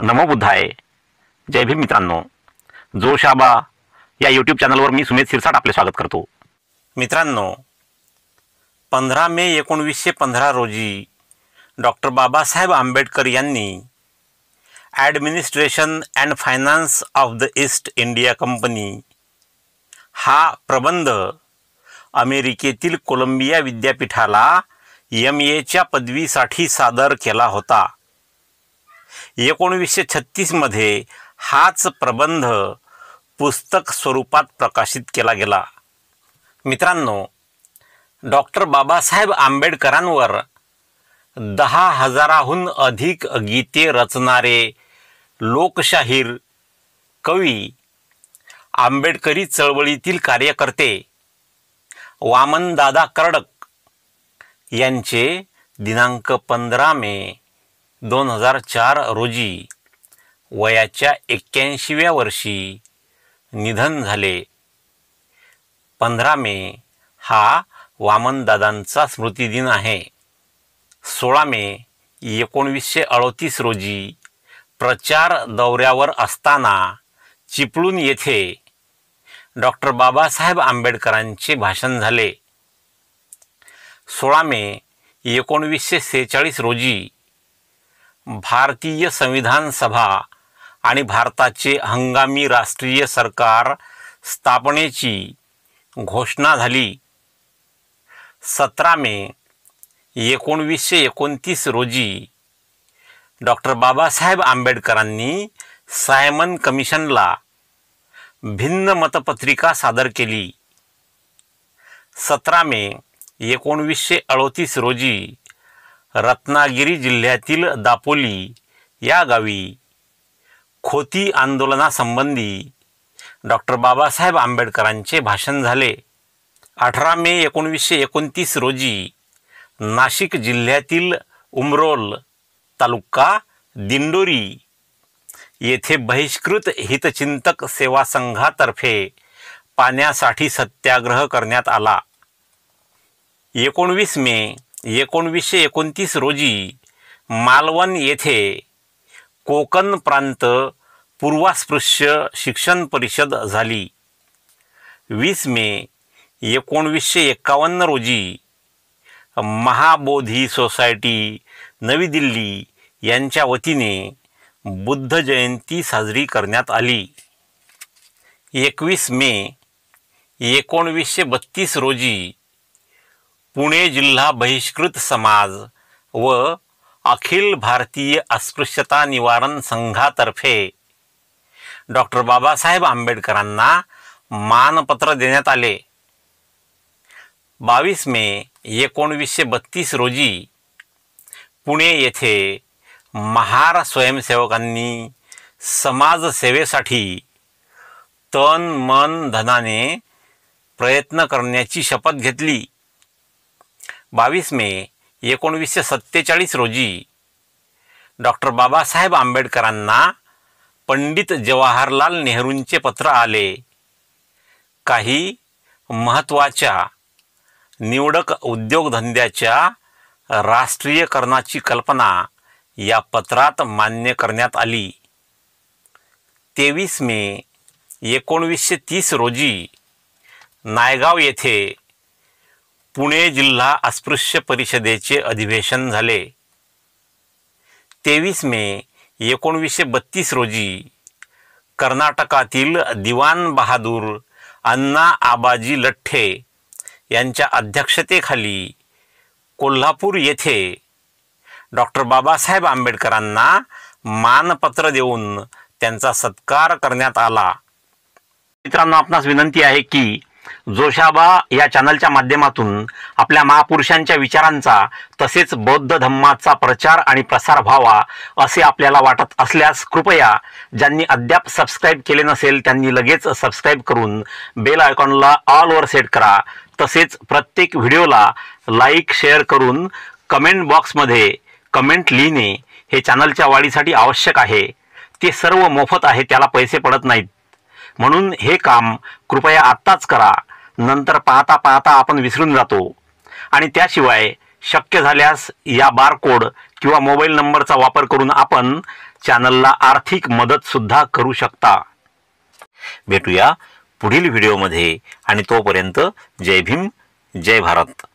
नमो बुद्धाय. जय भीम मित्रांनो. जोशाबा या यूट्यूब चॅनलवर मी सुमेध शिरसाट आपले स्वागत करतो. मित्रांनो, 15 मे 1915 रोजी डॉक्टर बाबासाहेब आंबेडकर यांनी administration and finance of the east India company हा प्रबंध अमेरिकेतील कोलंबिया विद्यापीठाला MA पदवीसाठी सादर केला होता. 1936 मध्ये हाच प्रबंध पुस्तक स्वरूपात प्रकाशित केला गेला. मित्रांनो, डॉक्टर बाबासाहेब आंबेडकरांवर 10,000हून अधिक गीते रचणारे लोकशाहीर कवी, आंबेडकरी चळवळीतील कार्यकर्ते वामनदादा कर्डक यांचे दिनांक 15 मे 2004 रोजी वयाच्या 81व्या वर्षी निधन झाले. 15 मे हा वामनदादांचा स्मृतिदिन आहे. 16 मे 1938 रोजी प्रचार दौऱ्यावर असताना चिपळूण येथे डॉक्टर बाबासाहेब आंबेडकरांचे भाषण झाले. 16 मे 1946 रोजी भारतीय संविधान सभा आणि भारताचे हंगामी राष्ट्रीय सरकार स्थापनेची घोषणा झाली. 17 मे 1929 रोजी डॉक्टर बाबासाहेब आंबेडकरांनी सायमन कमिशनला भिन्न मतपत्रिका सादर केली. 17 मे 1938 रोजी रत्नागिरी जिल्ह्यातील दापोली या गावी खोती आंदोलनासंबंधी डॉक्टर बाबासाहेब आंबेडकरांचे भाषण झाले. 18 मे 1929 रोजी नाशिक जिल्ह्यातील उमरोल तालुका दिंडोरी येथे बहिष्कृत हितचिंतक सेवा संघातर्फे पाण्यासाठी सत्याग्रह करण्यात आला. 19 मे 1929 रोजी मालवण येथे कोकण प्रांत पूर्वास्पृश्य शिक्षण परिषद झाली. 20 मे 1951 रोजी महाबोधी सोसायटी नवी दिल्ली यांच्या वतीने बुद्ध जयंती साजरी करण्यात आली. 21 मे 1932 रोजी पुणे जिल्हा बहिष्कृत समाज व अखिल भारतीय अस्पृश्यता निवारण संघातर्फे डॉक्टर बाबासाहेब आंबेडकरांना मानपत्र देण्यात आले. 22 मे 1932 रोजी पुणे येथे महार स्वयंसेवकांनी समाजसेवेसाठी तन मन धनाने प्रयत्न करण्याची शपथ घेतली. 22 मे 1947 रोजी डॉक्टर बाबासाहेब आंबेडकरांना पंडित जवाहरलाल नेहरूंचे पत्र आले. काही महत्त्वाच्या निवडक उद्योगधंद्याच्या राष्ट्रीयकरणाची कल्पना या पत्रात मान्य करण्यात आली. 23 मे 1930 रोजी नायगाव येथे पुणे जिल्हा अस्पृश्य परिषदेचे अधिवेशन झाले. 23 मे 1932 रोजी कर्नाटकातील दिवाण बहादूर अण्णा आबाजी लठ्ठे यांच्या अध्यक्षतेखाली कोल्हापूर येथे डॉक्टर बाबासाहेब आंबेडकरांना मानपत्र देऊन त्यांचा सत्कार करण्यात आला. मित्रांनो, आपणास विनंती आहे की जोशाबा या चॅनलच्या माध्यमातून आपल्या महापुरुषांच्या विचारांचा तसेच बौद्ध धम्माचा प्रचार आणि प्रसार व्हावा असे आपल्याला वाटत असल्यास कृपया ज्यांनी अद्याप सबस्क्राईब केले नसेल त्यांनी लगेच सबस्क्राईब करून बेल आयकॉनला ऑलवर सेट करा. तसेच प्रत्येक व्हिडिओला लाईक शेअर करून कमेंट बॉक्समध्ये कमेंट लिहिणे हे चॅनलच्या वाढीसाठी आवश्यक आहे. ते सर्व मोफत आहे, त्याला पैसे पडत नाहीत. म्हणून हे काम कृपया आत्ताच करा, नंतर पाहता पाहता आपण विसरून जातो. आणि त्याशिवाय शक्य झाल्यास या बारकोड किंवा मोबाईल नंबरचा वापर करून आपण चॅनलला आर्थिक मदत सुद्धा करू शकता। भेटूया पुढील व्हिडिओमध्ये आणि तोपर्यंत जय भीम जय भारत।